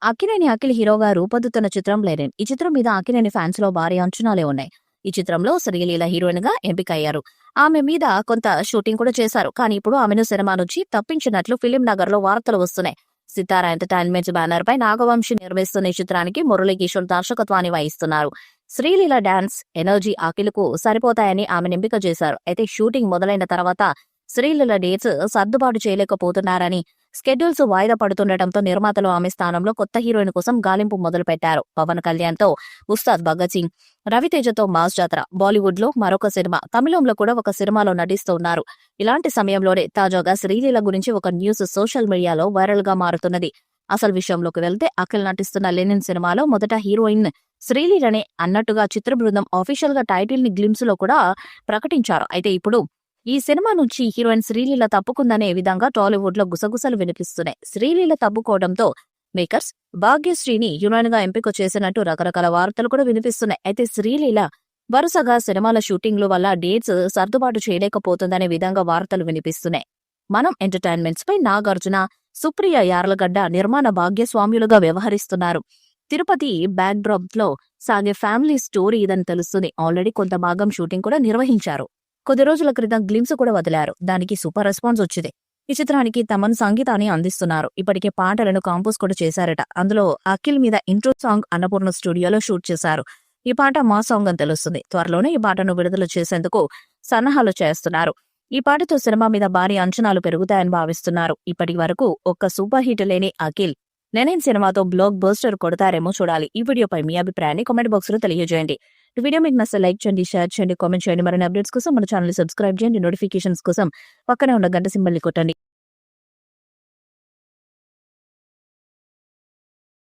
అక్కినేని అఖిల్ హీరోగా రూపొందుతున్న చిత్రం లెనిన్. ఈ చిత్రం మీద అక్కినేని ఫ్యాన్స్ లో భారీ అంచనాలే ఉన్నాయి. ఈ చిత్రంలో శ్రీలీల హీరోయిన్ గా ఎంపికయ్యారు. ఆమె మీద కొంత షూటింగ్ కూడా చేశారు. కానీ ఇప్పుడు ఆమెను సినిమా నుంచి తప్పించినట్లు ఫిలిం నగర్ లో వార్తలు వస్తున్నాయి. సితారా ఎంటర్టైన్మెంట్స్ బ్యానర్ పై నాగవంశి నిర్వహిస్తున్న ఈ చిత్రానికి మురళీకిషోర్ దర్శకత్వాన్ని వహిస్తున్నారు. శ్రీలీల డాన్స్ ఎనర్జీ అఖిల్ కు సరిపోతాయని ఆమెను ఎంపిక చేశారు. అయితే షూటింగ్ మొదలైన తర్వాత శ్రీలీల డేట్స్ సర్దుబాటు చేయలేకపోతున్నారని, స్కెడ్యూల్స్ వాయిదా పడుతుండటంతో నిర్మాతలు ఆమె స్థానంలో కొత్త హీరోయిన్ కోసం గాలింపు మొదలు పెట్టారు. పవన్ కళ్యాణ్ తో ఉస్తాద్ భగత్ సింగ్, రవితేజతో మాస్ జాతర, బాలీవుడ్ లో మరొక సినిమా, తమిళంలో కూడా ఒక సినిమాలో నటిస్తున్నారు. ఇలాంటి సమయంలోనే తాజాగా శ్రీలీల గురించి ఒక న్యూస్ సోషల్ మీడియాలో వైరల్ గా మారుతున్నది. అసలు విషయంలోకి వెళ్తే అఖిల్ నటిస్తున్న లెనిన్ సినిమాలో మొదట హీరోయిన్ శ్రీలీలనే అన్నట్టుగా చిత్ర బృందం ఆఫీషియల్ గా టైటిల్ ని గ్లిమ్స్ లో కూడా ప్రకటించారు. అయితే ఇప్పుడు ఈ సినిమా నుంచి హీరోయిన్ శ్రీలీల తప్పుకుందనే విధంగా టాలీవుడ్ లో గుసగుసలు వినిపిస్తున్నాయి. శ్రీలీల తప్పుకోవడంతో మేకర్స్ భాగ్యశ్రీని హీరోయిన్ గా ఎంపిక చేసినట్టు రకరకాల వార్తలు కూడా వినిపిస్తున్నాయి. అయితే శ్రీలీల వరుసగా సినిమాల షూటింగ్ల వల్ల డేట్స్ సర్దుబాటు చేయలేకపోతుందనే విధంగా వార్తలు వినిపిస్తున్నాయి. మనం ఎంటర్టైన్మెంట్స్ పై నాగార్జున, సుప్రియ యార్లగడ్డ నిర్మాణ భాగ్యస్వామ్యులుగా వ్యవహరిస్తున్నారు. తిరుపతి బ్యాక్ డ్రాప్ లో సాగే ఫ్యామిలీ స్టోరీ ఇదని తెలుస్తుంది. ఆల్రెడీ కొంత భాగం షూటింగ్ కూడా నిర్వహించారు. కొద్ది రోజుల క్రితం గ్లిమ్స్ కూడా వదిలారు. దానికి సూపర్ రెస్పాన్స్ వచ్చింది. ఈ చిత్రానికి తమన్ సంగీతాన్ని అందిస్తున్నారు. ఇప్పటికే పాటలను కాంపోజ్ కూడా చేశారట. అందులో అఖిల్ మీద ఇంట్రో సాంగ్ అన్నపూర్ణ స్టూడియోలో షూట్ చేశారు. ఈ పాట మా సాంగ్ అని తెలుస్తుంది. త్వరలోనే ఈ పాటను విడుదల చేసేందుకు సన్నాహాలు చేస్తున్నారు. ఈ పాటతో సినిమా మీద భారీ అంచనాలు పెరుగుతాయని భావిస్తున్నారు. ఇప్పటి వరకు ఒక్క సూపర్ హిట్ లేని అఖిల్ లెనిన్ సినిమాతో బ్లాక్ బస్టర్ కొడతారేమో చూడాలి. ఈ వీడియోపై మీ అభిప్రాయాన్ని కామెంట్ బాక్స్ లో తెలియజేయండి. ఈ వీడియో మీకు నచ్చితే లైక్ చేయండి, షేర్ చేయండి, కామెంట్ చేయండి. మరిన్ని అప్డేట్స్ కోసం మన ఛానల్ సబ్స్క్రైబ్ చేయండి. నోటిఫికేషన్స్ కోసం పక్కనే ఉన్న గంట సింబల్ ని కొట్టండి.